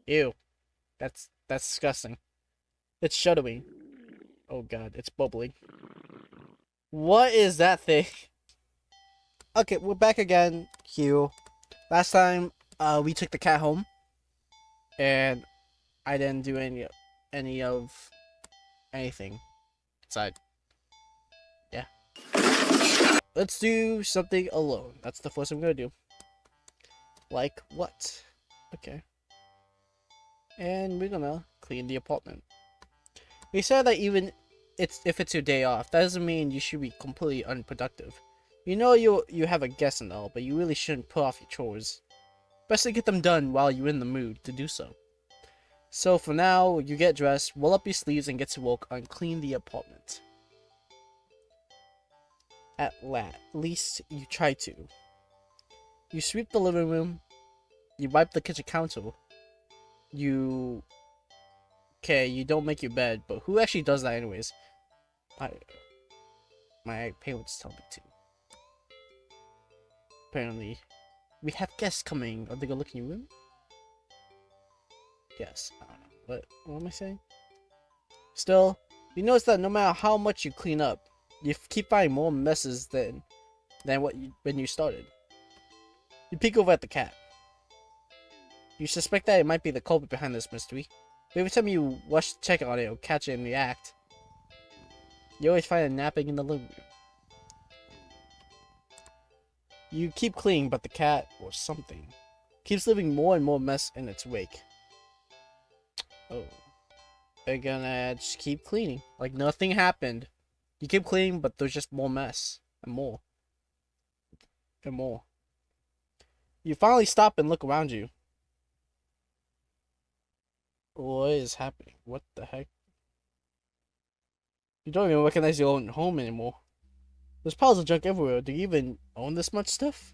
Ew. That's disgusting. It's shuddering. Oh god, it's bubbling. What is that thing? Okay, we're back again, Hugh. Last time, we took the cat home, and I didn't do any of anything inside. Yeah. Let's do something alone. That's the first I'm gonna do. Like what? Okay. And we're gonna clean the apartment. We said that even if it's your day off, that doesn't mean you should be completely unproductive. You know you have a guest and all, but you really shouldn't put off your chores. Best to get them done while you're in the mood to do so. So for now, you get dressed, roll up your sleeves, and get to work on clean the apartment. At least you try to. You sweep the living room. You wipe the kitchen counter. You don't make your bed, but who actually does that anyways? My parents tell me to. Apparently, we have guests coming. Are they gonna look in your room? Yes. I don't know. What am I saying? Still, you notice that no matter how much you clean up, you keep finding more messes than when you started. You peek over at the cat. You suspect that it might be the culprit behind this mystery. But every time you rush to check on it or catch it in the act, you always find it napping in the living room. You keep cleaning, but the cat, or something, keeps leaving more and more mess in its wake. Oh. They're gonna just keep cleaning. Like nothing happened. You keep cleaning, but there's just more mess. And more. And more. You finally stop and look around you. What is happening? What the heck? You don't even recognize your own home anymore. There's piles of junk everywhere. Do you even own this much stuff?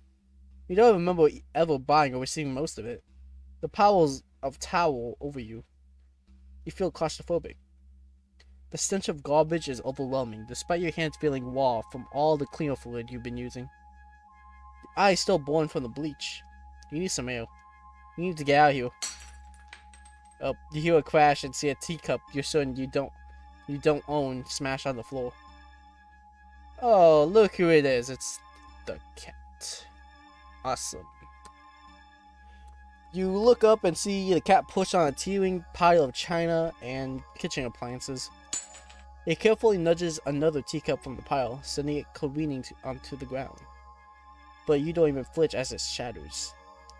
You don't remember ever buying or receiving most of it. The piles of towel over you. You feel claustrophobic. The stench of garbage is overwhelming, despite your hands feeling raw from all the cleaner fluid you've been using. Your eyes still born from the bleach. You need some air. You need to get out of here. Oh, you hear a crash and see a teacup you're certain you don't own smash on the floor. Oh, look who it is. It's the cat. Awesome. You look up and see the cat push on a teeming pile of china and kitchen appliances. It carefully nudges another teacup from the pile, sending it careening onto the ground. But you don't even flinch as it shatters.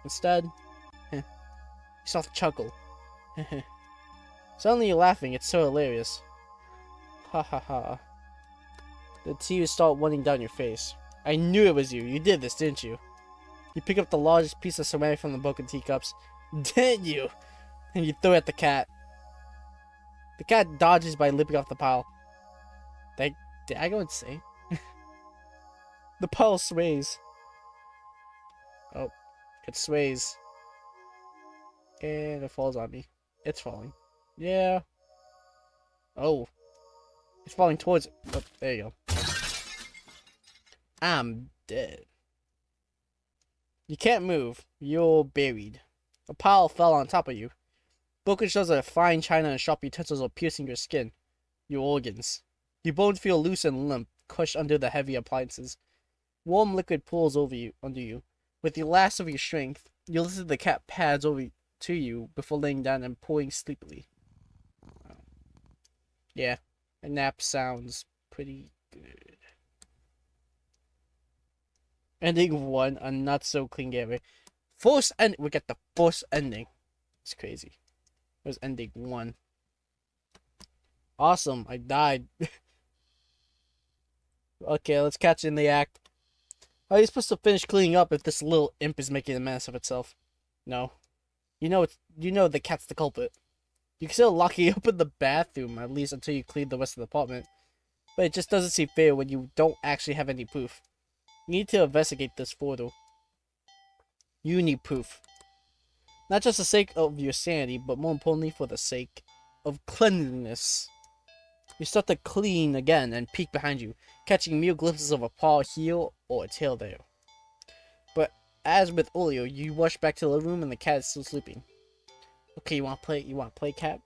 Instead, you soft chuckle. Suddenly you're laughing, it's so hilarious. Ha ha ha. The tears start running down your face. I knew it was you. You did this, didn't you? You pick up the largest piece of ceramic from the broken teacups. Didn't you? And you throw it at the cat. The cat dodges by leaping off the pile. Did I go insane? The pile sways. Oh, it sways. And it falls on me. It's falling. Yeah. Oh. It's falling towards it. Oh, there you go. I'm dead. You can't move. You're buried. A pile fell on top of you. Broken shards of fine china and sharp utensils are piercing your skin, your organs. Your bones feel loose and limp, crushed under the heavy appliances. Warm liquid pools under you. With the last of your strength, you listen to the cat pads over to you before laying down and purring sleepily. Yeah, a nap sounds pretty good. Ending 1, a not so clean game. We get the first ending. It's crazy. It was ending 1. Awesome, I died. Okay, let's catch in the act. How are you supposed to finish cleaning up if this little imp is making a mess of itself? No. You know the cat's the culprit. You can still lock it up in the bathroom, at least until you clean the rest of the apartment. But it just doesn't seem fair when you don't actually have any proof. You need to investigate this further. You need proof. Not just the sake of your sanity, but more importantly for the sake of cleanliness. You start to clean again and peek behind you, catching mere glimpses of a paw here or a tail there. But as with earlier, you rush back to the living room and the cat is still sleeping. Okay, you want to play? You want to play, cat?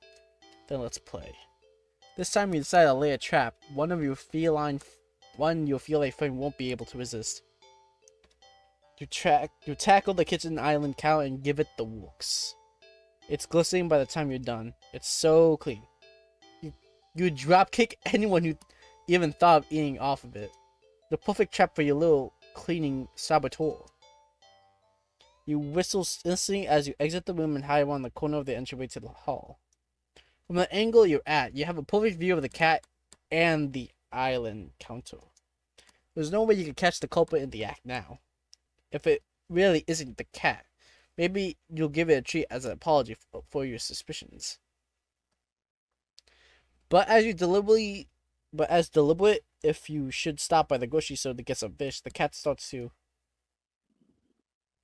Then let's play. This time you decide to lay a trap. One your feline friend won't be able to resist. You tackle the kitchen island cow and give it the wooks. It's glistening by the time you're done. It's so clean. You drop kick anyone who even thought of eating off of it. The perfect trap for your little cleaning saboteur. You whistle instantly as you exit the room and hide around the corner of the entryway to the hall. From the angle you're at, you have a perfect view of the cat and the island counter. There's no way you can catch the culprit in the act now. If it really isn't the cat, maybe you'll give it a treat as an apology for your suspicions. But as deliberate, if you should stop by the grocery store to get some fish, the cat starts to...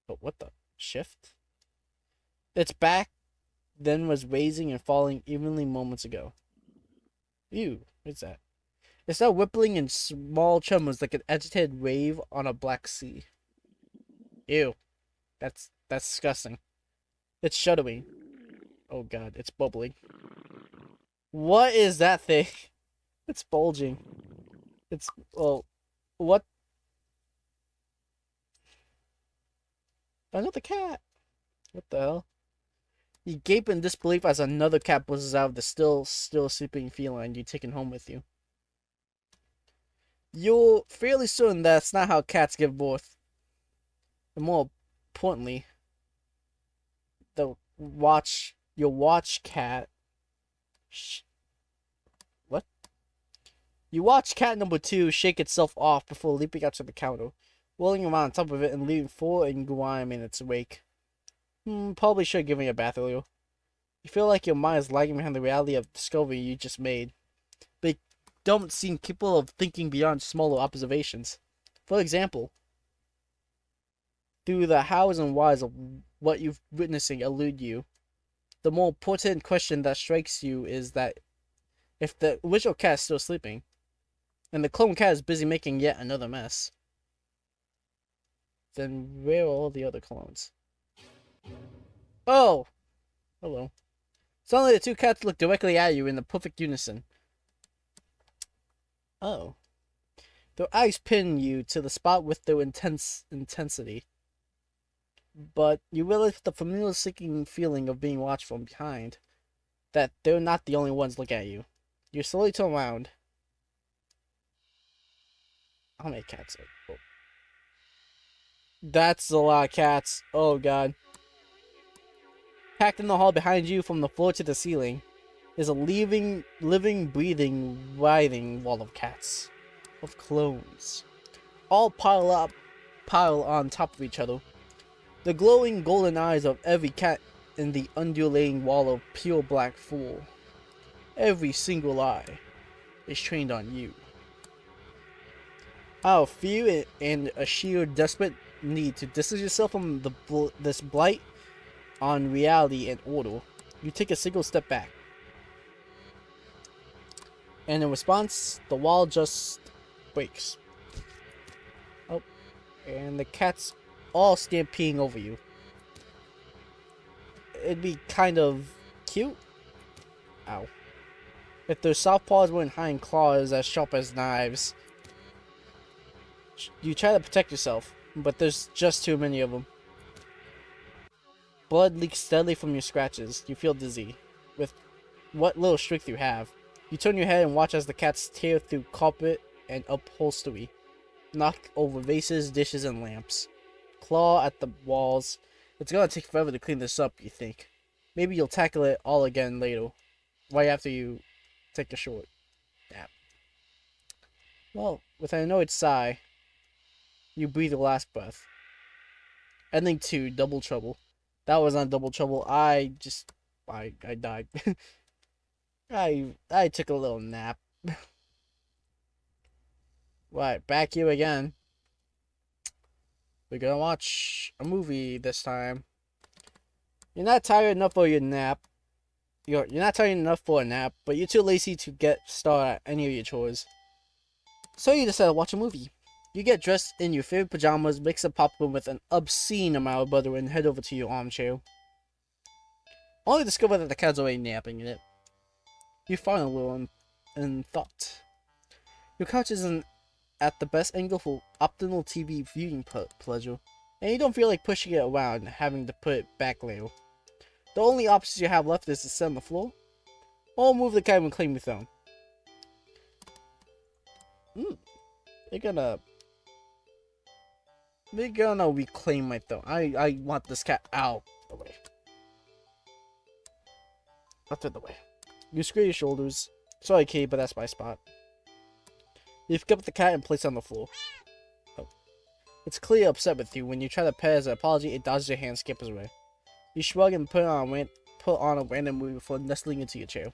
But what the? Shift? Its back then was raising and falling evenly moments ago. Ew, what's that? It's now rippling in small tremors like an agitated wave on a black sea. Ew. That's disgusting. It's shuddering. Oh god, it's bubbling. What is that thing? It's bulging. It's... well... what? Another cat! What the hell? You gape in disbelief as another cat buzzes out of the still sleeping feline you're taking home with you. You're fairly certain that's not how cats give birth. And more importantly, your watch cat... What? You watch cat number 2 shake itself off before leaping out to the counter, rolling around on top of it and leaving Four and grime in its wake. Probably should have given you a bath earlier. You feel like your mind is lagging behind the reality of the discovery you just made, but you don't seem capable of thinking beyond smaller observations. For example, do the hows and whys of what you're witnessing elude you? The more important question that strikes you is that if the original cat is still sleeping, and the clone cat is busy making yet another mess, then where are all the other clones? Oh! Hello. Suddenly the two cats look directly at you in the perfect unison. Oh. Their eyes pin you to the spot with their intensity. But you realize the familiar sinking feeling of being watched from behind, that they're not the only ones looking at you. You slowly turn around. How many cats are... oh. That's a lot of cats. Oh god. Packed in the hall behind you from the floor to the ceiling is a living, breathing, writhing wall of cats. Of clones. All pile on top of each other. The glowing golden eyes of every cat in the undulating wall of pure black fur. Every single eye is trained on you. Out of fear and a sheer desperate need to distance yourself from this blight on reality and order, you take a single step back. And in response, the wall just breaks. Oh, and the cats all stampeding over you. It'd be kind of cute. Ow. If their soft paws weren't hind claws as sharp as knives. You try to protect yourself, but there's just too many of them. Blood leaks steadily from your scratches. You feel dizzy. With what little strength you have, you turn your head and watch as the cats tear through carpet and upholstery, knock over vases, dishes, and lamps, claw at the walls. It's gonna take forever to clean this up, you think. Maybe you'll tackle it all again later, right after you take a short nap. Well, with an annoyed sigh, you breathe your last breath. Ending 2, Double Trouble. That was not Double Trouble. I died. I took a little nap. Right, back here again. We're gonna watch a movie this time. You're not tired enough for your nap. You're not tired enough for a nap, but you're too lazy to get started at any of your chores. So you decide to watch a movie. You get dressed in your favorite pajamas, mix a popcorn with an obscene amount of butter, and head over to your armchair. only discover that the cat's already napping in it. You find a little in thought. Your couch isn't at the best angle for optimal TV viewing pleasure, and you don't feel like pushing it around and having to put it back later. The only options you have left is to sit on the floor, or move the cat and claim your throne. They're gonna reclaim my throne. I want this cat out of the way. Out of the way. You scrape your shoulders. Sorry, Kitty, but that's my spot. You pick up the cat and place it on the floor. Oh. It's clearly upset with you. When you try to pet as an apology, it dodges your hand and scampers away. You shrug and put on a random movie before nestling into your chair.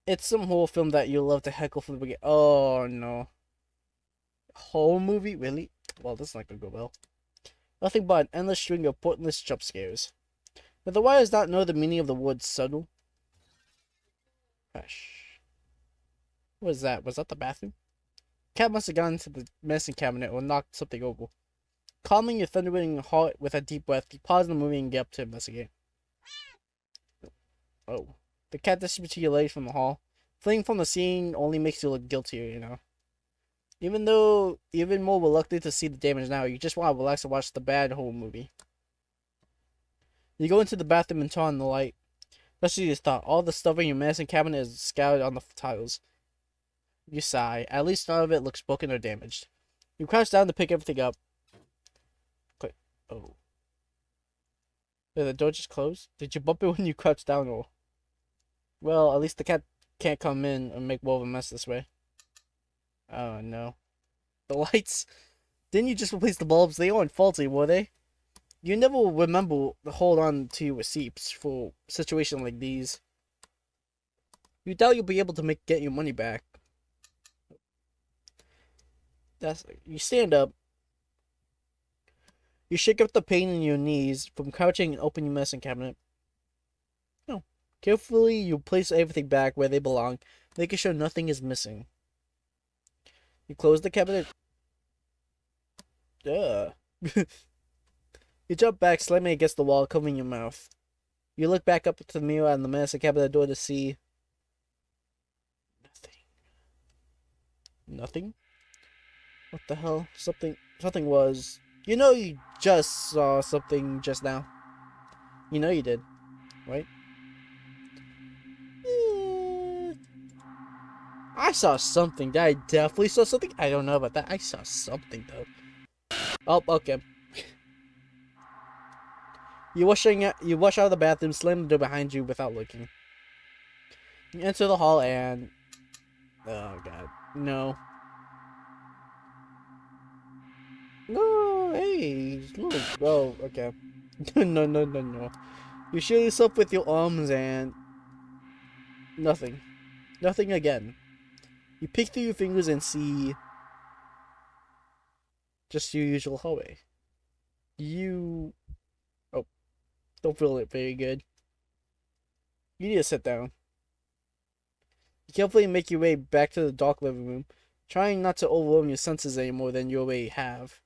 It's some horror film that you'll love to heckle from the beginning. Oh no. Horror movie? Really? Well, that's not gonna go well. Nothing but an endless string of pointless jump scares. But the why does not know the meaning of the word subtle? Gosh. What was that? Was that the bathroom? Cat must have gone into the medicine cabinet or knocked something over. Calming your thundering heart with a deep breath, you pause in the movie and get up to investigate. Oh. The cat disappeared to your legs from the hall. Fleeing from the scene only makes you look guiltier, you know. Even more reluctant to see the damage now, you just want to relax and watch the bad horror movie. You go into the bathroom and turn on the light. That's what you thought. All the stuff in your medicine cabinet is scattered on the tiles. You sigh. At least none of it looks broken or damaged. You crouch down to pick everything up. Click. Oh. Did the door just close? Did you bump it when you crouched down or? Well, at least the cat can't come in and make more of a mess this way. Oh no. The lights? Didn't you just replace the bulbs? They aren't faulty, were they? You never remember to hold on to your receipts for situations like these. You doubt you'll be able to get your money back. You stand up. You shake up the pain in your knees from crouching and open your medicine cabinet. No. Carefully, you place everything back where they belong, making sure nothing is missing. You close the cabinet. Duh. You jump back, slamming against the wall, covering your mouth. You look back up to the mirror and the medicine cabinet door to see... Nothing? What the hell? Something was... You know you just saw something just now. You know you did, right? I saw something. I definitely saw something. I don't know about that. I saw something though. Oh, okay. You rush out of the bathroom, slam the door behind you without looking. You enter the hall and... Oh god. No. No, hey, look. Oh, okay. No. You shield yourself with your arms and... Nothing. Nothing again. You pick through your fingers and see... Just your usual hallway. You... Oh. Don't feel it very good. You need to sit down. You carefully make your way back to the dark living room, trying not to overwhelm your senses any more than you already have.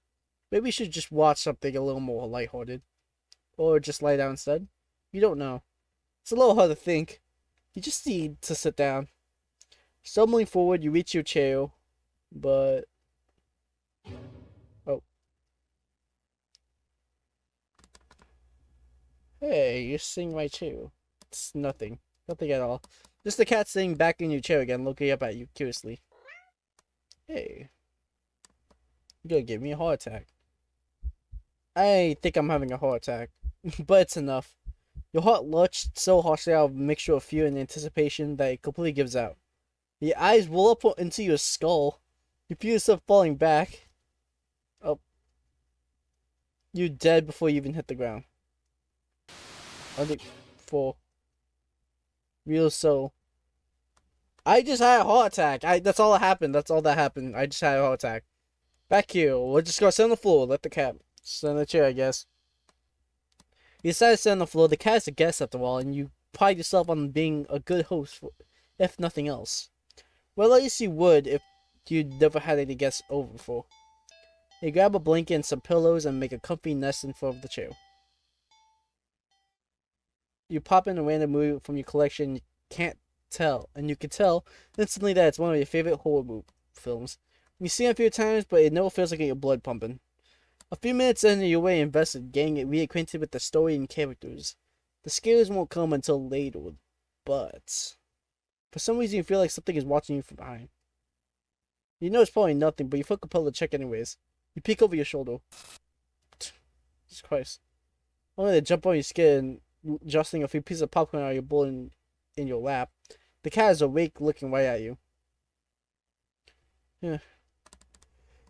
Maybe you should just watch something a little more lighthearted. Or just lie down instead. You don't know. It's a little hard to think. You just need to sit down. Stumbling forward, you reach your chair, but... Oh. Hey, you're sitting right chair. It's nothing. Nothing at all. Just the cat sitting back in your chair again, looking up at you curiously. Hey. You're gonna give me a heart attack. I think I'm having a heart attack. But it's enough. Your heart lurched so harshly out of a mixture of fear and anticipation that it completely gives out. Your eyes roll up into your skull. You feel yourself falling back. Oh. You're dead before you even hit the ground. I think 4. Real soul. I just had a heart attack. That's all that happened. That's all that happened. I just had a heart attack. Back here. We're just gonna sit on the floor. Let the cat sit in the chair, I guess. You decide to sit on the floor. The cat is a guest after all, and you pride yourself on being a good host, if nothing else. Well, at least you would if you'd never had any guests over before. You grab a blanket and some pillows and make a comfy nest in front of the chair. You pop in a random movie from your collection, you can't tell, and you can tell instantly that it's one of your favorite horror films. You see it a few times, but it never feels like your blood pumping. A few minutes in, you're way invested, getting reacquainted with the story and characters. The scares won't come until later, but for some reason you feel like something is watching you from behind. You know it's probably nothing, but you feel compelled to check anyways. You peek over your shoulder. Jesus Christ. Only to jump on your skin, adjusting a few pieces of popcorn out of your bowl in your lap. The cat is awake, looking right at you. Yeah.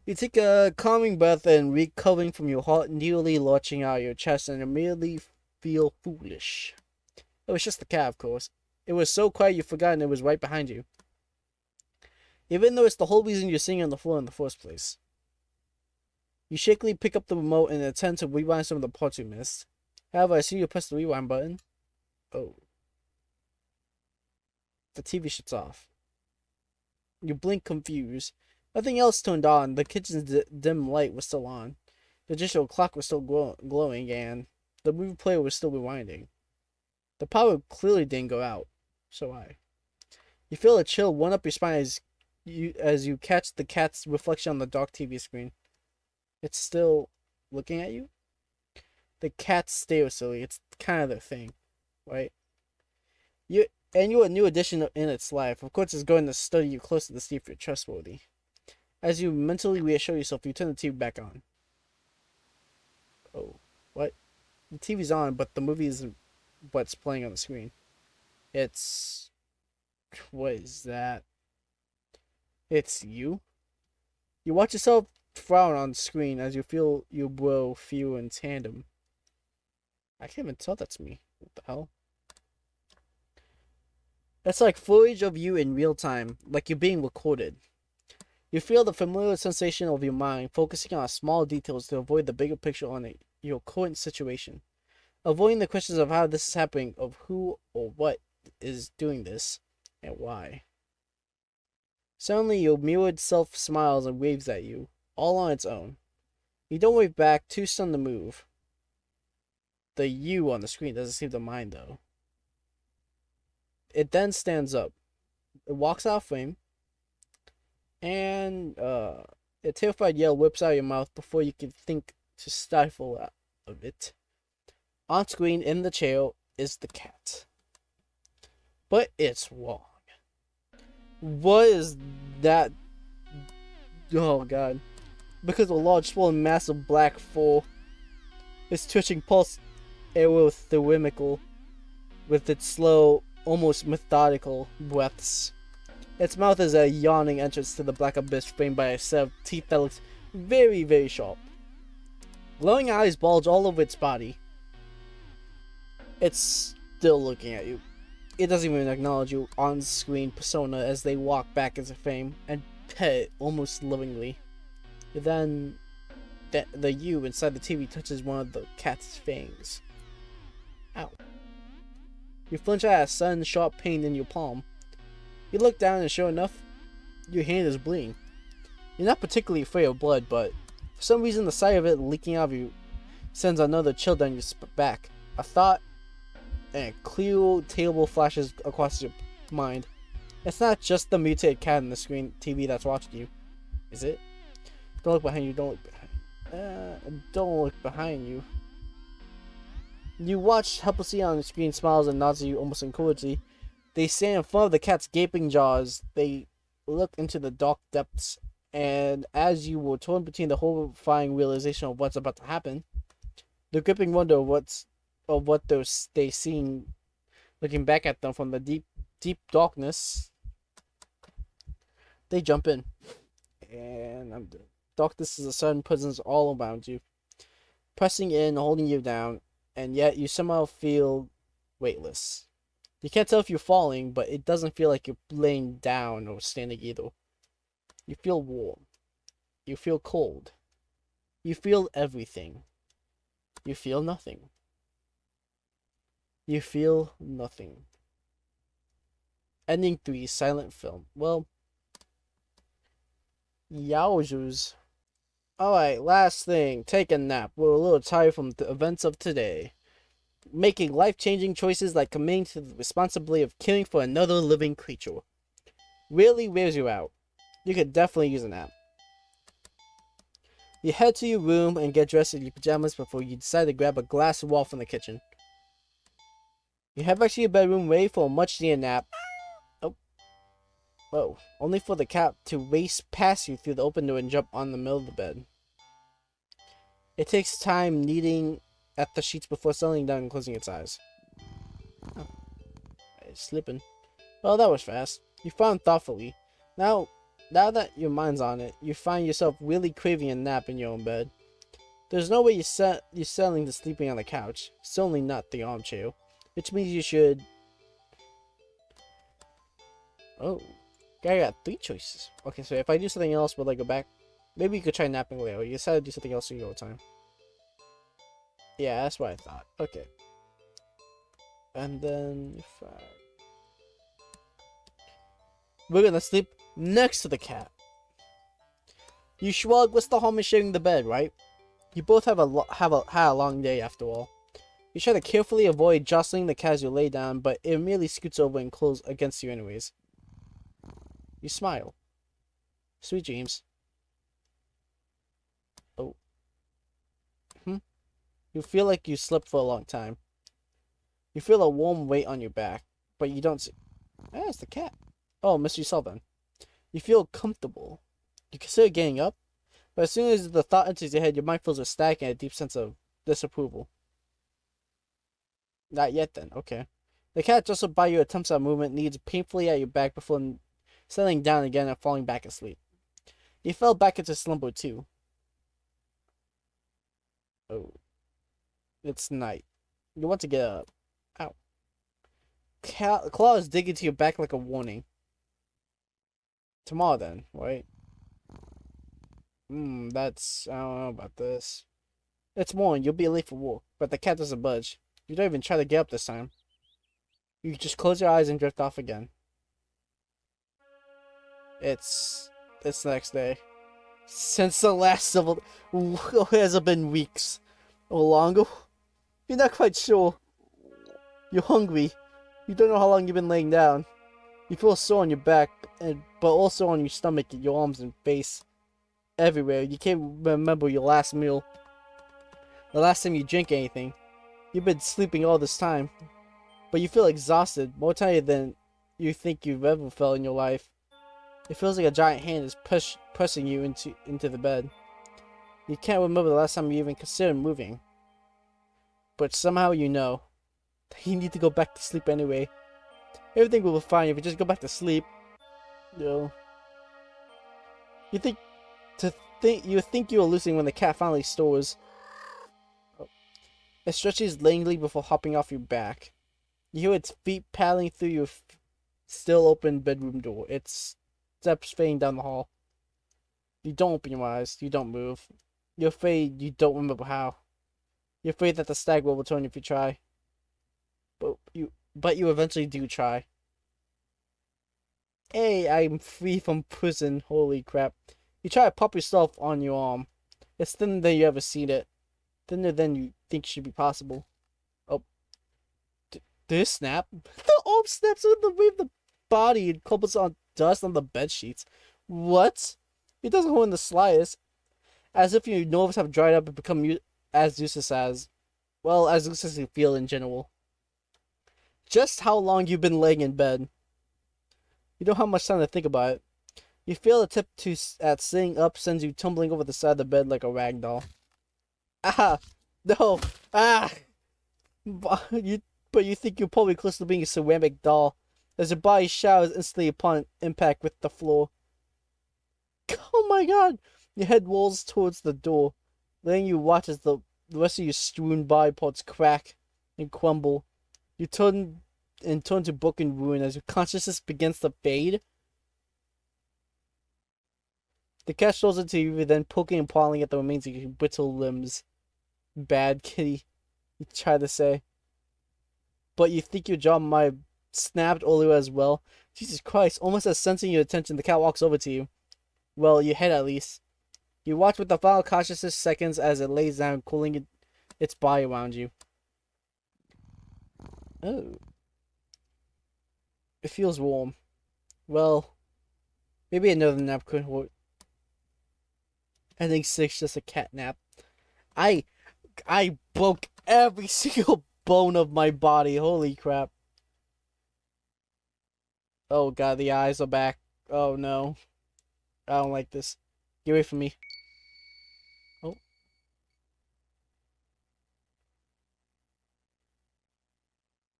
You take a calming breath and recovering from your heart nearly launching out of your chest and immediately feel foolish. It was just the cat, of course. It was so quiet you forgot it was right behind you. Even though it's the whole reason you're sitting on the floor in the first place. You shakily pick up the remote and attempt to rewind some of the parts you missed. However, I see you press the rewind button. Oh. The TV shuts off. You blink confused. Nothing else turned on. The kitchen's dim light was still on. The digital clock was still glowing, and the movie player was still rewinding. The power clearly didn't go out. So why? You feel a chill run up your spine as you catch the cat's reflection on the dark TV screen. It's still looking at you? The cats stare silly. It's kind of their thing, right? You're a new addition in its life. Of course, it's going to study you closely to see if you're trustworthy. As you mentally reassure yourself, you turn the TV back on. Oh, what? The TV's on, but the movie isn't what's playing on the screen. It's... What is that? It's you? You watch yourself frown on the screen as you feel your brow feel in tandem. I can't even tell that's me. What the hell? It's like footage of you in real time, like you're being recorded. You feel the familiar sensation of your mind focusing on small details to avoid the bigger picture on your current situation. Avoiding the questions of how this is happening, of who or what is doing this, and why. Suddenly, your mirrored self smiles and waves at you, all on its own. You don't wave back, too stunned to move. The you on the screen doesn't seem to mind, though. It then stands up. It walks out of frame. And a terrified yell whips out of your mouth before you can think to stifle out of it. On screen, in the chair, is the cat. But it's wrong. What is that? Oh god. Because a large, swollen mass of black fur. Its twitching pulse aerothermical with its slow, almost methodical breaths. Its mouth is a yawning entrance to the black abyss framed by a set of teeth that looks very, very sharp. Glowing eyes bulge all over its body. It's still looking at you. It doesn't even acknowledge you on-screen persona as they walk back into frame and pet it almost lovingly. Then, the you inside the TV touches one of the cat's fangs. Ow. You flinch at a sudden sharp pain in your palm. You look down and sure enough, your hand is bleeding. You're not particularly afraid of blood, but for some reason the sight of it leaking out of you sends another chill down your back. A thought and a clear, terrible flashes across your mind. It's not just the mutated cat in the screen TV that's watching you, is it? Don't look behind you, don't look behind. Don't look behind you. You watch helplessly on the screen, smiles and nods at you almost encouragingly. They stand in front of the cat's gaping jaws. They look into the dark depths, and as you were torn between the horrifying realization of what's about to happen, the gripping wonder of what they seen looking back at them from the deep darkness, they jump in. And darkness is a sudden presence all around you, pressing in, holding you down, and yet you somehow feel weightless. You can't tell if you're falling, but it doesn't feel like you're laying down or standing either. You feel warm. You feel cold. You feel everything. You feel nothing. You feel nothing. Ending 3, silent film. Well, yowzers. Alright, last thing. Take a nap. We're a little tired from the events of today. making life-changing choices like committing to the responsibility of caring for another living creature. Really wears you out. You could definitely use a nap. You head to your room and get dressed in your pajamas before you decide to grab a glass of water from the kitchen. You head back to your bedroom ready for a much-needed nap. Oh, only for the cat to race past you through the open door and jump on the middle of the bed. It takes time kneading at the sheets before settling down and closing its eyes. Oh, it's sleeping. Well, that was fast. You frown thoughtfully. Now that your mind's on it, you find yourself really craving a nap in your own bed. There's no way you're settling to sleeping on the couch. Certainly not the armchair. Which means you should... Oh. I got 3 choices. Okay, so if I do something else, will I go back? Maybe you could try napping later. You decided to do something else so you go time. Yeah, that's what I thought. Okay. And then... if I... We're gonna sleep next to the cat. You shrug. What's the harm in sharing the bed, right? You both had a long day after all. You try to carefully avoid jostling the cat as you lay down, but it merely scoots over and closes against you anyways. You smile. Sweet dreams. Oh. You feel like you slept for a long time. You feel a warm weight on your back, but you don't see... Ah, it's the cat. Oh, Mr. Sullivan. You feel comfortable. You consider getting up, but as soon as the thought enters your head, your mind feels a static and a deep sense of disapproval. Not yet then, okay. The cat jostled by you, attempts at movement, kneads painfully at your back before settling down again and falling back asleep. You fell back into slumber too. Oh. It's night. You want to get up. Ow. Claws dig into your back like a warning. Tomorrow then, right? I don't know about this. It's morning, you'll be late for work, but the cat doesn't budge. You don't even try to get up this time. You just close your eyes and drift off again. It's the next day. Since the last civil... Has it been weeks? Or longer? You're not quite sure. You're hungry. You don't know how long you've been laying down. You feel sore on your back, but also on your stomach, your arms and face. Everywhere. You can't remember your last meal. The last time you drank anything. You've been sleeping all this time. But you feel exhausted, more tired than you think you've ever felt in your life. It feels like a giant hand is pressing you into the bed. You can't remember the last time you even considered moving. But somehow you know that you need to go back to sleep anyway. Everything will be fine if you just go back to sleep. You think you were losing when the cat finally stores. It stretches lamely before hopping off your back. You hear its feet paddling through your still open bedroom door. Its steps fading down the hall. You don't open your eyes. You don't move. You're afraid you don't remember how. You're afraid that the stag will return if you try. But you eventually do try. Hey, I'm free from prison. Holy crap. You try to pop yourself on your arm. It's thinner than you ever seen it. Thinner than you think should be possible. Oh. Did it snap? The arm snaps with the way of the body and cobbles on dust on the bed sheets. What? It doesn't hold in the slightest. As if your nerves have dried up and become as useless as you feel in general. Just how long you've been laying in bed. You don't have much time to think about it. You feel the tip at sitting up sends you tumbling over the side of the bed like a rag doll. Ah! No! Ah! But you think you're probably close to being a ceramic doll, as your body showers instantly upon impact with the floor. Oh my god! Your head rolls towards the door, letting you watch as the rest of your strewn body parts crack and crumble. You turn to broken ruin as your consciousness begins to fade. The cat strolls into you, then poking and pawing at the remains of your brittle limbs. Bad kitty, you try to say. But you think your jaw might have snapped earlier as well. Jesus Christ, almost as sensing your attention, the cat walks over to you. Well, your head at least. You watch with the final consciousness seconds as it lays down, cooling its body around you. Oh. It feels warm. Well, maybe another nap could work. Ending 6, just a cat nap. I broke every single bone of my body. Holy crap. Oh god, the eyes are back. Oh no. I don't like this. Get away from me. Oh.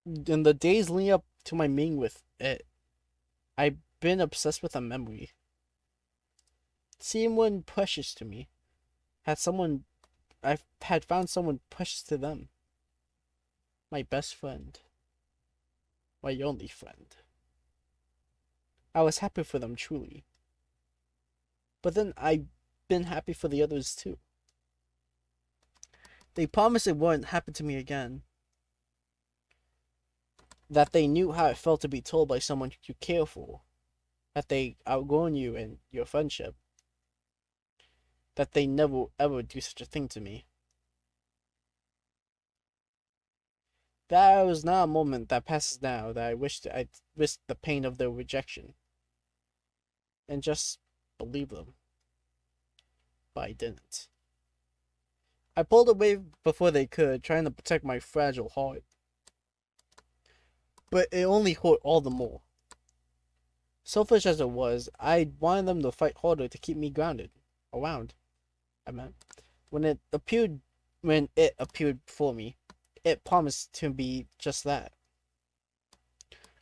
In the days leading up to my meeting with it, I've been obsessed with a memory. Someone precious to me. I've had found someone precious to them. My best friend. My only friend. I was happy for them, truly. But then I've been happy for the others too. They promised it wouldn't happen to me again. That they knew how it felt to be told by someone you care for. That they outgrown you and your friendship. That they never ever do such a thing to me. That was not a moment that passes now that I wished I'd risked the pain of their rejection. And just believe them. But I didn't. I pulled away before they could, trying to protect my fragile heart. But it only hurt all the more. Selfish as it was, I wanted them to fight harder to keep me grounded. Around. I meant. When it appeared before me, it promised to be just that.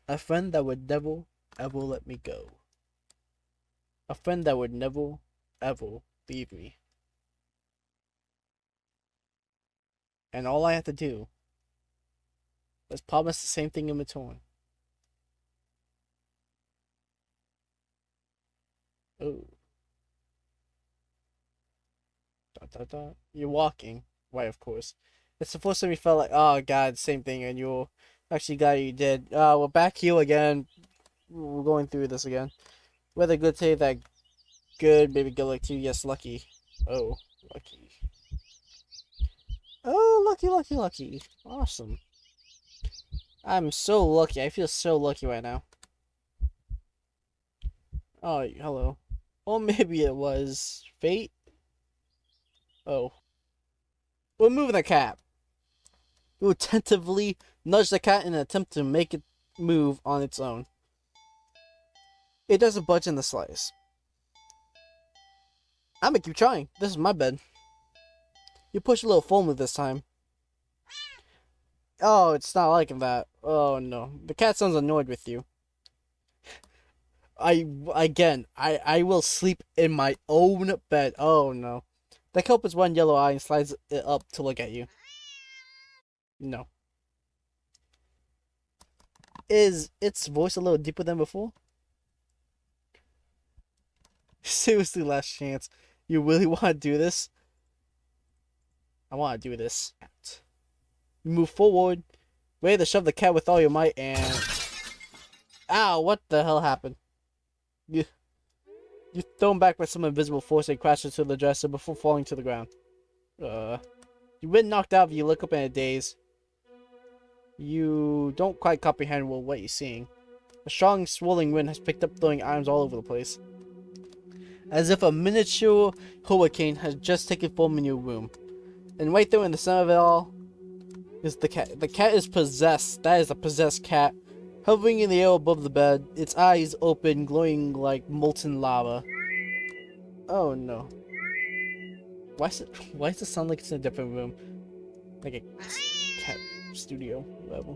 A friend that would never, ever let me go. A friend that would never, ever leave me. And all I had to do was promise the same thing in return. Oh. You're walking. Why, of course. It's the first time you felt like, oh god, same thing, and you're actually glad you did. We're back here again. We're going through this again. Whether good say that good, maybe good luck to you. Yes, lucky. Oh, lucky. Oh, lucky, lucky, lucky. Awesome. I'm so lucky. I feel so lucky right now. Oh, hello. Or maybe it was fate. Oh. We're moving the cat. You attentively nudge the cat in an attempt to make it move on its own. It doesn't budge in the slightest. I'm gonna keep trying. This is my bed. You push a little firmly this time. Oh, it's not liking that. Oh no. The cat sounds annoyed with you. I will sleep in my own bed. Oh no. The cat opens one yellow eye and slides it up to look at you. No. Is its voice a little deeper than before? Seriously, last chance. You really want to do this? I want to do this. You move forward, ready to shove the cat with all your might, and... Ow, what the hell happened? You're thrown back by some invisible force and crash into the dresser before falling to the ground. You've been knocked out, you look up in a daze. You don't quite comprehend what you're seeing. A strong, swirling wind has picked up, throwing items all over the place. As if a miniature hurricane has just taken form in your room. And right there in the center of it all is the cat. The cat is possessed. That is a possessed cat. Hovering in the air above the bed, its eyes open, glowing like molten lava. Oh no. Why does it sound like it's in a different room? Like a cat studio level.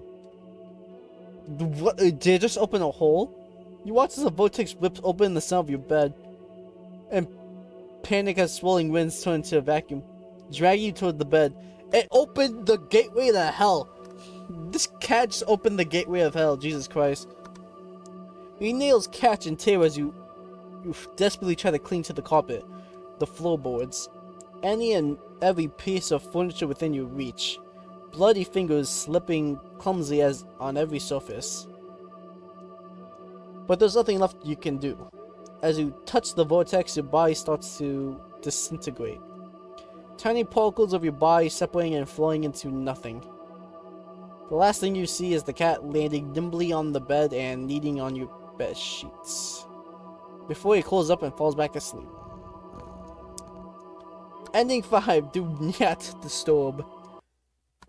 What? Did it just open a hole? You watch as a vortex rips open in the center of your bed. And panic as swirling winds turn into a vacuum. Drag you toward the bed. It opened the gateway to hell. This cat just opened the gateway of hell. Jesus Christ. Your nails catch and tear as you desperately try to cling to the carpet, the floorboards, any and every piece of furniture within your reach. Bloody fingers slipping clumsily as on every surface. But there's nothing left you can do. As you touch the vortex, your body starts to disintegrate. Tiny particles of your body separating and flowing into nothing. The last thing you see is the cat landing nimbly on the bed and kneading on your bed sheets, before he curls up and falls back asleep. Ending 5, do not disturb.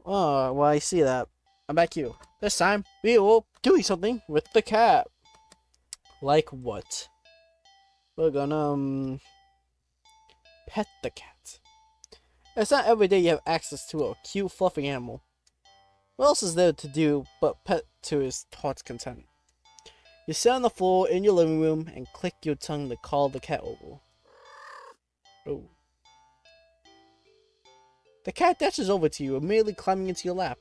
Oh, well, I see that. I'm back here. This time, we will doing something with the cat. Like what? We're gonna, pet the cat. It's not every day you have access to a cute, fluffy animal. What else is there to do but pet to his heart's content? You sit on the floor in your living room and click your tongue to call the cat over. Oh. The cat dashes over to you, immediately climbing into your lap.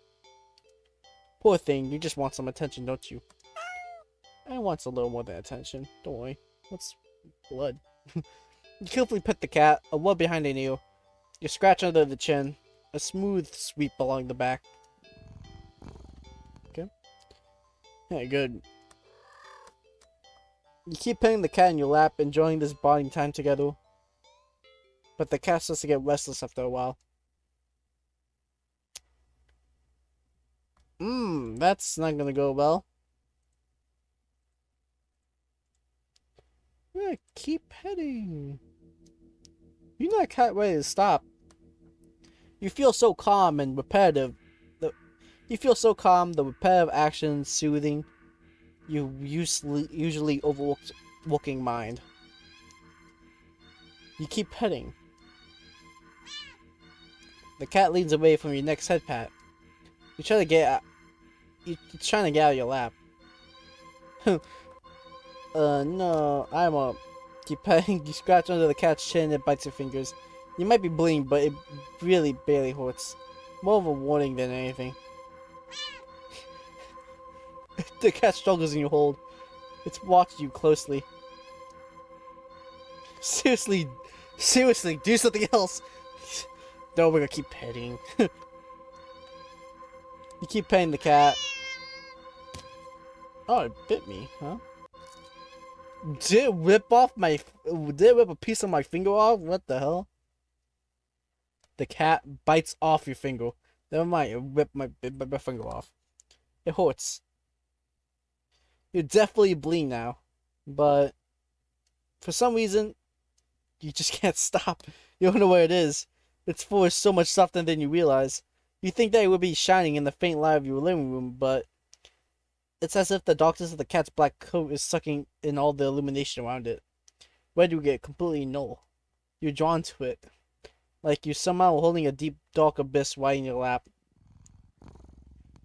Poor thing, you just want some attention, don't you? I want a little more than attention. Don't worry. What's blood? You carefully pet the cat, a rub behind the ear. You scratch under the chin, a smooth sweep along the back. Okay. Yeah, good. You keep petting the cat in your lap, enjoying this bonding time together. But the cat starts to get restless after a while. That's not gonna go well. Yeah, keep petting. You're not cat ready to stop. You feel so calm and repetitive. You feel so calm, the repetitive actions soothing you usually overworking mind. You keep petting. The cat leans away from your next head pat. You try to get out. You're trying to get out of your lap. No, I'm up. Keep petting. You scratch under the cat's chin and it bites your fingers. You might be bleeding, but it really barely hurts. More of a warning than anything. The cat struggles in your hold. It's watching you closely. Seriously, do something else. No, we're gonna keep petting. You keep petting the cat. Oh, it bit me, huh? Did it rip a piece of my finger off? What the hell? The cat bites off your finger. Never mind, it ripped my finger off. It hurts. You're definitely bleeding now. But for some reason, you just can't stop. You don't know where it is. It's full of so much softer than you realize. You think that it would be shining in the faint light of your living room, but it's as if the darkness of the cat's black coat is sucking in all the illumination around it. Where do you get completely null? You're drawn to it. Like you're somehow holding a deep, dark abyss right in your lap.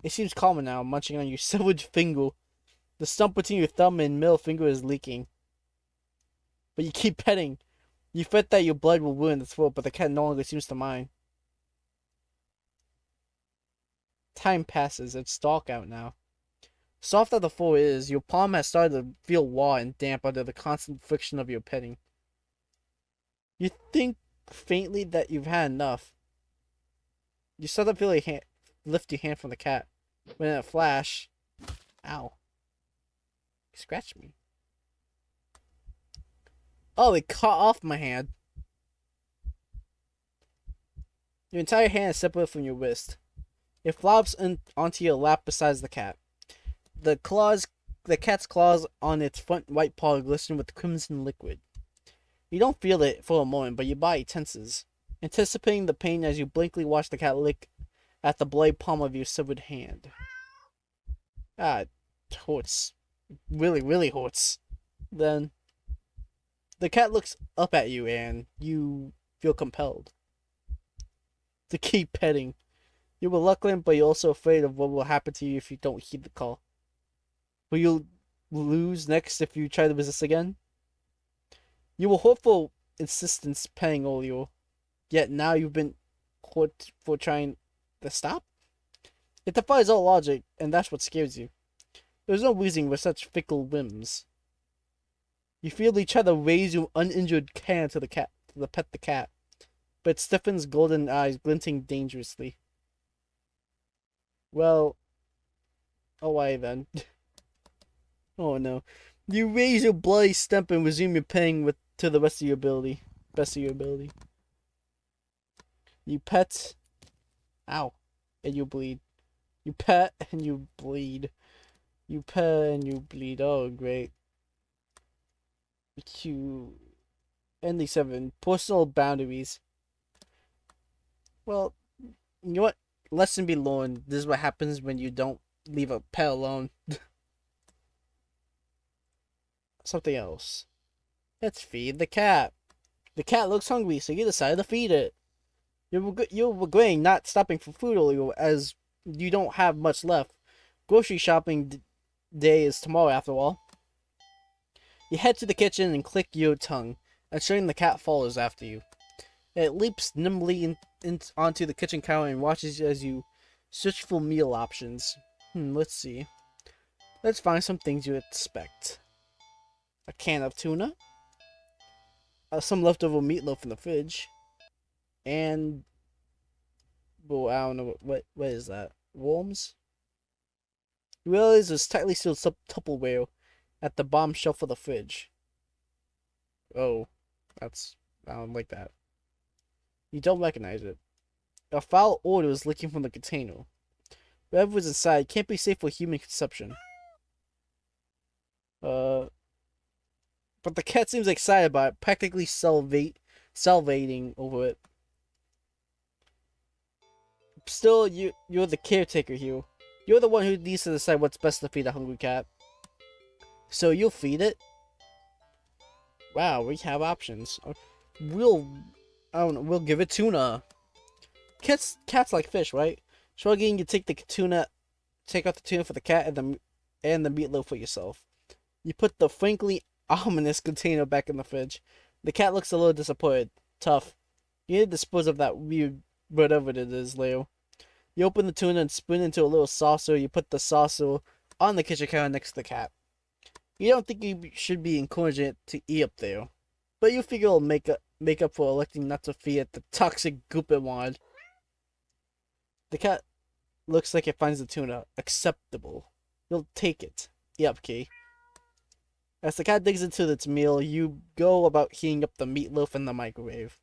It seems calmer now, munching on your severed finger. The stump between your thumb and middle finger is leaking. But you keep petting. You fret that your blood will ruin the throat, but the cat no longer seems to mind. Time passes. It's dark out now. Soft as the floor is, your palm has started to feel raw and damp under the constant friction of your petting. You think faintly that you've had enough. You start to feel lift your hand from the cat. When in a flash, ow. You scratched me. Oh, it cut off my hand. Your entire hand is separate from your wrist. It flops onto your lap beside the cat. The cat's claws on its front right paw glisten with crimson liquid. You don't feel it for a moment, but your body tenses, anticipating the pain as you blankly watch the cat lick at the bloody palm of your severed hand. It hurts. Really, really hurts. Then the cat looks up at you and you feel compelled to keep petting. You're reluctant, but you're also afraid of what will happen to you if you don't heed the call. Will you lose next if you try to resist again? You were hopeful insistence petting earlier, yet now you've been caught for trying to stop? It defies all logic, and that's what scares you. There's no reason with such fickle whims. You feebly try to raise your uninjured hand to pet the cat, but it stiffens golden eyes glinting dangerously. Well, oh why then? Oh no. You raise your bloody stump and resume your petting to the best of your ability. You pet. Ow. And you bleed. You pet and you bleed. You pet and you bleed. Oh, great. Q. ND7. Personal boundaries. Well, you know what? Lesson be learned. This is what happens when you don't leave a pet alone. Something else. Let's feed the cat. The cat looks hungry, so you decide to feed it. You're regretting not stopping for food earlier, as you don't have much left. Grocery shopping day is tomorrow, after all. You head to the kitchen and click your tongue, ensuring the cat follows after you. It leaps nimbly onto the kitchen counter and watches as you search for meal options. Let's see. Let's find some things you expect. A can of tuna, some leftover meatloaf in the fridge, and well, I don't know what is that? Worms? You realize there's tightly sealed Tupperware at the bottom shelf of the fridge. Oh, I don't like that. You don't recognize it. A foul odor is leaking from the container. Whatever is inside can't be safe for human consumption. But the cat seems excited about it, practically salivating over it. Still, you're the caretaker here. You're the one who needs to decide what's best to feed a hungry cat. So you'll feed it? Wow, we have options. We'll give it tuna. Cats like fish, right? Shrugging, you take out the tuna for the cat and the meatloaf for yourself. You put the frankly ominous container back in the fridge. The cat looks a little disappointed. Tough. You need to dispose of that weird whatever it is, Leo. You open the tuna and spoon into a little saucer. You put the saucer on the kitchen counter next to the cat. You don't think you should be encouraging it to eat up there, but you figure it'll make up for electing not to feed it the toxic goop it wanted. The cat looks like it finds the tuna acceptable. You'll take it. Yep, Key. As the cat digs into its meal, you go about heating up the meatloaf in the microwave.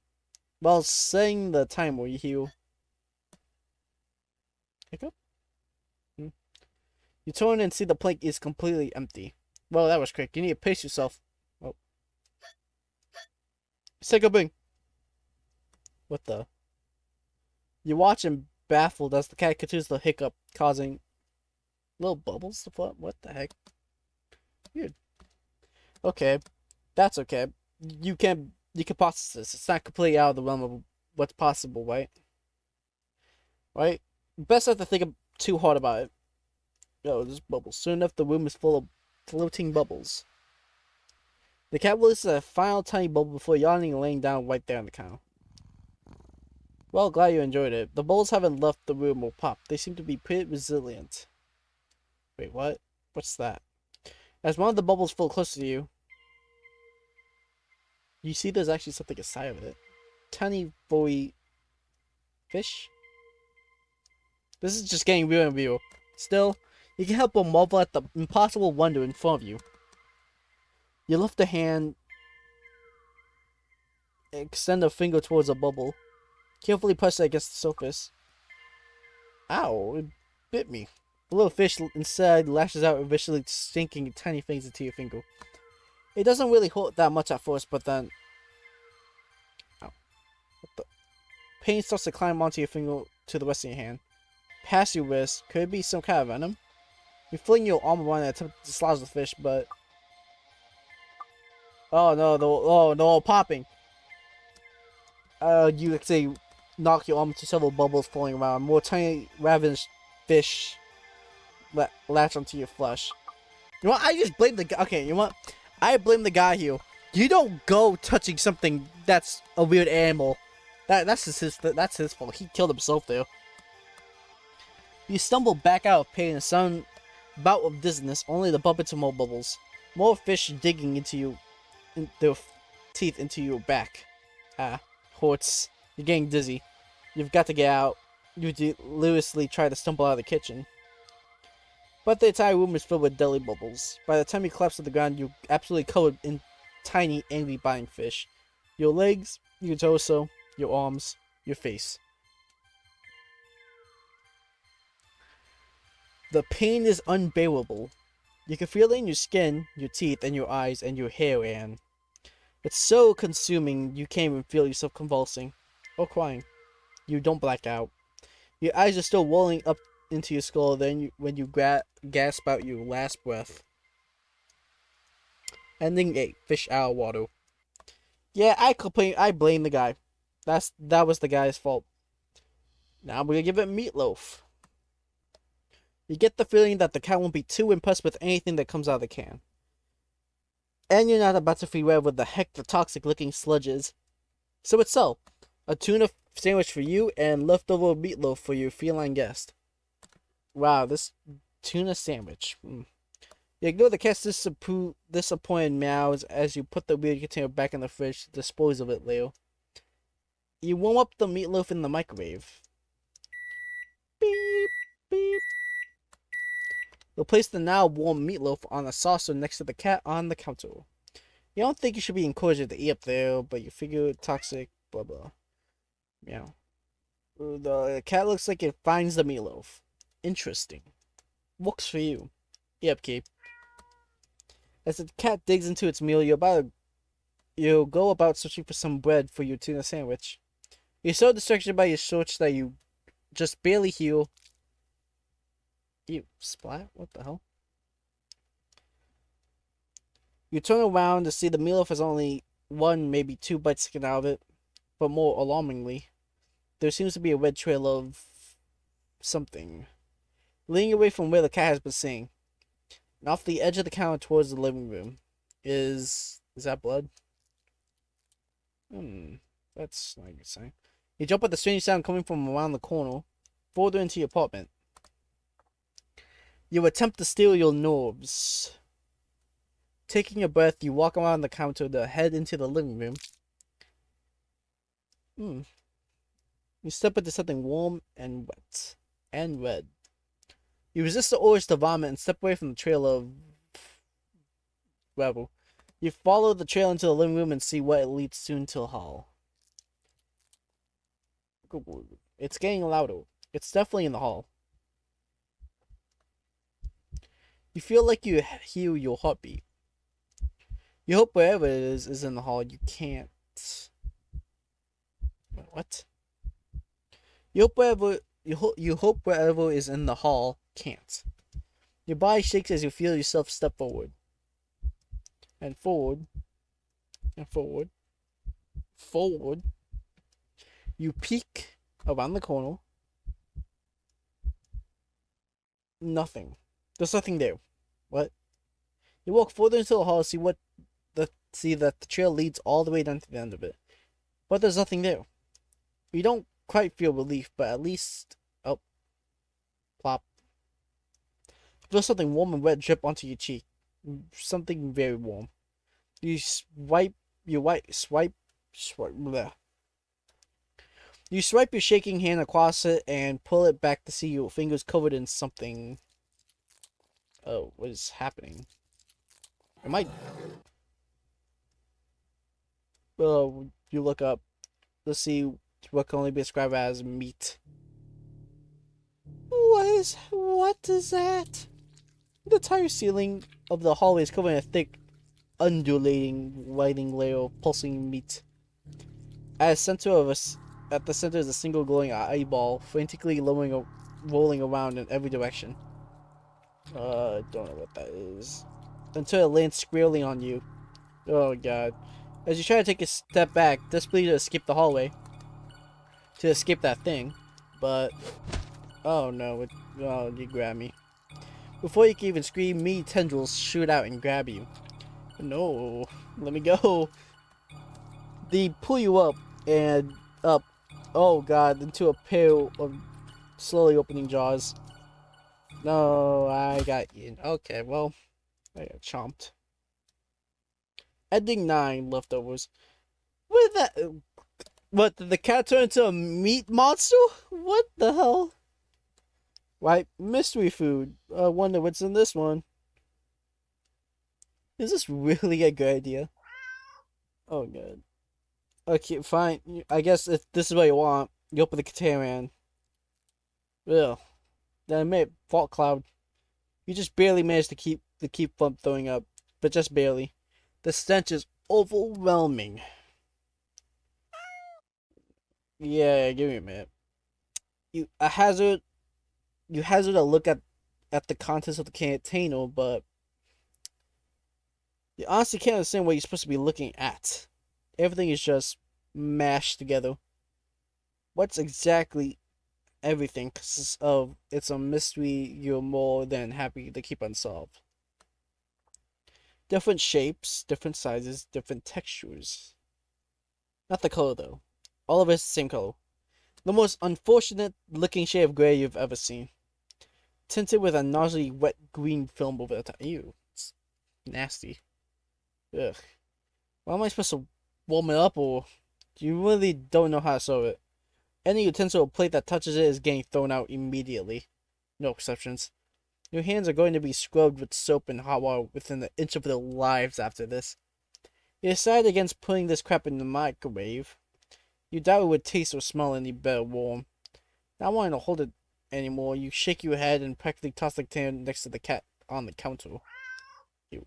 While setting the timer, you hear hiccup? You turn and see the plate is completely empty. Well, that was quick. You need to pace yourself. Oh. Bing. What the? You watch him baffled as the cat continues to hiccup, causing little bubbles to float. What the heck? Weird. Okay. That's okay. You can process this. It's not completely out of the realm of what's possible, right? Right? Best not to think too hard about it. Oh, there's bubbles. Soon enough, the room is full of floating bubbles. The cat releases a final tiny bubble before yawning and laying down right there on the counter. Well, glad you enjoyed it. The bubbles haven't left the room or popped. They seem to be pretty resilient. Wait, what? What's that? As one of the bubbles floats closer to you, you see there's actually something inside of it. Tiny, furry fish? This is just getting real and real. Still, you can help but marvel at the impossible wonder in front of you. You lift a hand, extend a finger towards a bubble. Carefully press it against the surface. Ow, it bit me. The little fish inside lashes out, viciously sinking tiny things into your finger. It doesn't really hurt that much at first, but then... Ow. What the... Pain starts to climb onto your finger to the rest of your hand. Past your wrist. Could it be some kind of venom? You fling your arm around and attempt to dislodge the fish, but... Oh no, popping. You say knock your arm into several bubbles falling around. More tiny ravenous fish latch onto your flesh. You know what? I just blame the guy. Okay, you know what? I blame the guy here. You don't go touching something that's a weird animal. That's his fault. He killed himself there. You stumble back out of pain and sudden bout of dizziness, only to bump into more bubbles. More fish digging into their teeth into your back. Hurts. You're getting dizzy. You've got to get out. You deliriously try to stumble out of the kitchen. But the entire room is filled with deadly bubbles. By the time you collapse to the ground, you're absolutely covered in tiny, angry biting fish. Your legs, your torso, your arms, your face. The pain is unbearable. You can feel it in your skin, your teeth, and your eyes, and your hair, and it's so consuming you can't even feel yourself convulsing or crying. You don't black out. Your eyes are still rolling up into your skull when you gasp out your last breath. Ending 8. Fish out of water. Yeah, I blame the guy. That was the guy's fault. Now we're gonna give it meatloaf. You get the feeling that the cat won't be too impressed with anything that comes out of the can. And you're not about to figure out what the heck the toxic looking sludge is. So it's so. A tuna sandwich for you and leftover meatloaf for your feline guest. Wow, this tuna sandwich. You ignore the cat's disappointed meows as you put the weird container back in the fridge to dispose of it, Leo. You warm up the meatloaf in the microwave. Beep, beep. You'll place the now warm meatloaf on a saucer next to the cat on the counter. You don't think you should be encouraged to eat up there, but you figure toxic, blah blah. Meow. The cat looks like it finds the meatloaf. Interesting. Works for you. Yep, keep. As the cat digs into its meal, you'll go about searching for some bread for your tuna sandwich. You're so distracted by your search that you just barely heal. You splat? What the hell? You turn around to see the meatloaf has only one, maybe two bites sticking out of it. But more alarmingly, there seems to be a red trail of something leading away from where the cat has been sitting. And off the edge of the counter towards the living room. Is that blood? That's not a good sign. You jump at the strange sound coming from around the corner, further into your apartment. You attempt to steal your nerves. Taking a breath, you walk around the counter to head into the living room. You step into something warm and wet. And red. You resist the urge to vomit and step away from the trail of gravel. You follow the trail into the living room and see what it leads to into the hall. It's getting louder. It's definitely in the hall. You feel like you hear your heartbeat. You hope wherever it is in the hall. You can't. What? You hope wherever is in the hall can't. Your body shakes as you feel yourself step forward. And forward. And forward. Forward. You peek around the corner. Nothing. There's nothing there. What? You walk further into the hall to see that the trail leads all the way down to the end of it. But there's nothing there. You don't quite feel relief, but at least... Oh. Plop. You feel something warm and wet drip onto your cheek. Something very warm. You swipe... Bleh. You swipe your shaking hand across it and pull it back to see your fingers covered in something. Oh, what is happening? Am I... Oh, you look up to see what can only be described as meat. What is that? The entire ceiling of the hallway is covered in a thick, undulating, whiting layer of pulsing meat. At the center is a single glowing eyeball, frantically rolling around in every direction. I don't know what that is. Until it lands squarely on you. Oh god. As you try to take a step back, desperately to escape the hallway. To escape that thing. But... Oh no, you grab me. Before you can even scream, meaty tendrils shoot out and grab you. No, let me go. They pull you up and up. Oh god, into a pair of slowly opening jaws. No, I got you. Okay, well, I got chomped. Ending 9, leftovers. What, did the cat turn into a meat monster? What the hell? Right, mystery food. I wonder what's in this one. Is this really a good idea? Oh god. Okay, fine. I guess if this is what you want, you open the container and... Ugh. Then I made Fault Cloud. You just barely managed to keep from throwing up, but just barely. The stench is overwhelming. Yeah, give me a minute. You a hazard you hazard a look at the contents of the container, but you honestly can't understand what you're supposed to be looking at. Everything is just mashed together. What's exactly everything consists of? It's a mystery you're more than happy to keep unsolved. Different shapes, different sizes, different textures. Not the color though. All of it's the same color. The most unfortunate looking shade of gray you've ever seen. Tinted with a nauseously wet green film over the top. Ew. It's nasty. Ugh. How am I supposed to warm it up, or you really don't know how to serve it? Any utensil or plate that touches it is getting thrown out immediately. No exceptions. Your hands are going to be scrubbed with soap and hot water within an inch of their lives after this. You decided against putting this crap in the microwave. You doubt it would taste or smell any better warm. Not wanting to hold it anymore, you shake your head and practically toss the container next to the cat on the counter. Ew.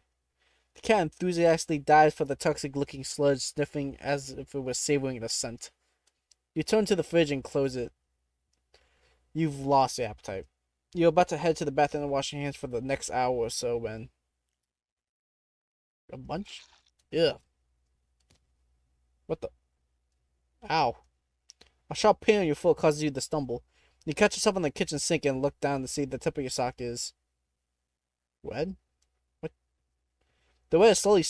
The cat enthusiastically dives for the toxic-looking sludge, sniffing as if it was savoring the scent. You turn to the fridge and close it. You've lost your appetite. You're about to head to the bathroom and wash your hands for the next hour or so when... A bunch? Ugh. What the... Ow. A sharp pain on your foot causes you to stumble. You catch yourself on the kitchen sink and look down to see the tip of your sock is... Red? What? The red is slowly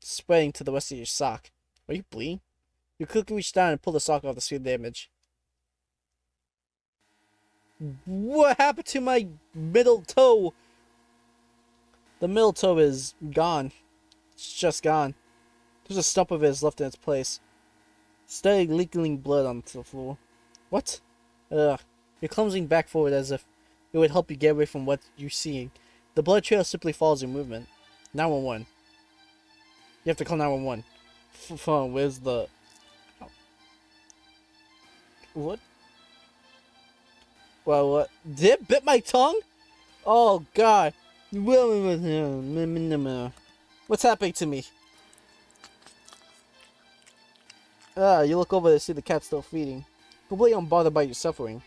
spreading to the rest of your sock. Are you bleeding? You quickly reach down and pull the sock off to see the damage. What happened to my middle toe? The middle toe is gone. It's just gone. There's a stump of it is left in its place. Steady leaking blood onto the floor. What? Ugh. You're clumsing back forward as if it would help you get away from what you're seeing. The blood trail simply follows your movement. 911. You have to call 911. Phone, where's the... Oh. What? Well, what? Did it bit my tongue? Oh, God. What's happening to me? You look over to see the cat still feeding. Completely unbothered by your suffering.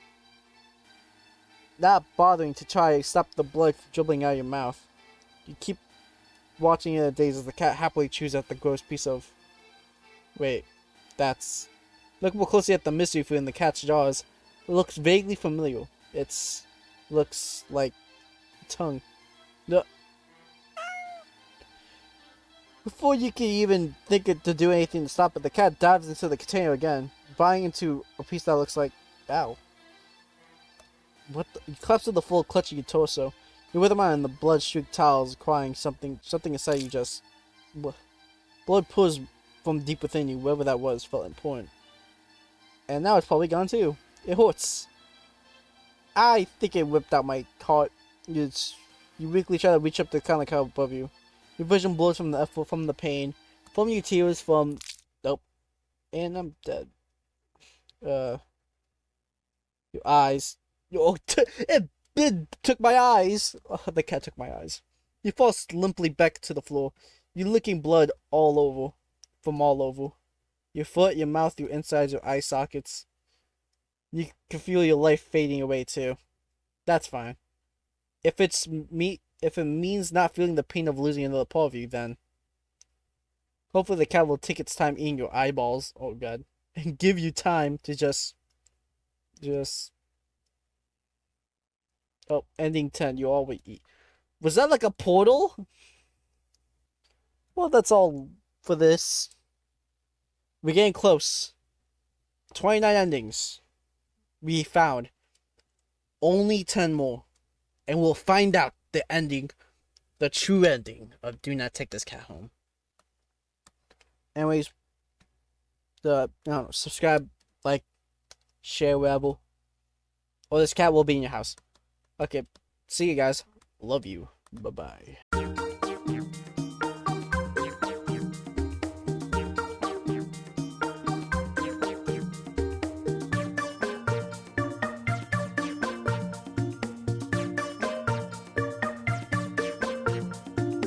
Not bothering to try to stop the blood dribbling out of your mouth. You keep watching in a daze as the cat happily chews at the gross piece of... Wait, that's... Look more closely at the mystery food in the cat's jaws. It looks vaguely familiar. It's... looks like... tongue. No. Before you can even think to do anything to stop it, the cat dives into the container again, biting into a piece that looks like... Ow. What the... You collapse to the floor, clutching your torso. You're with him on the blood-streaked towels, crying something inside you just... Blood pours from deep within you, wherever that was, felt important. And now it's probably gone too. It hurts. I think it whipped out my heart. You weakly try to reach up to kind of cow above you. Your vision blows from the effort, from the pain, from your tears, from... Nope. And I'm dead. Your eyes. It took my eyes. Oh, the cat took my eyes. You fall limply back to the floor. You're licking blood all over. From all over. Your foot, your mouth, your insides, your eye sockets. You can feel your life fading away too. That's fine. If it means not feeling the pain of losing another part of you, then hopefully the cat will take its time eating your eyeballs. Oh God, and give you time to just. Oh, ending 10. You always eat. Was that like a portal? Well, that's all for this. We're getting close. 29 endings. We found. Only 10 more. And we'll find out the ending. The true ending of Do Not Take This Cat Home. Anyways. Subscribe, like, share, whatever. Or this cat will be in your house. Okay. See you guys. Love you. Bye-bye.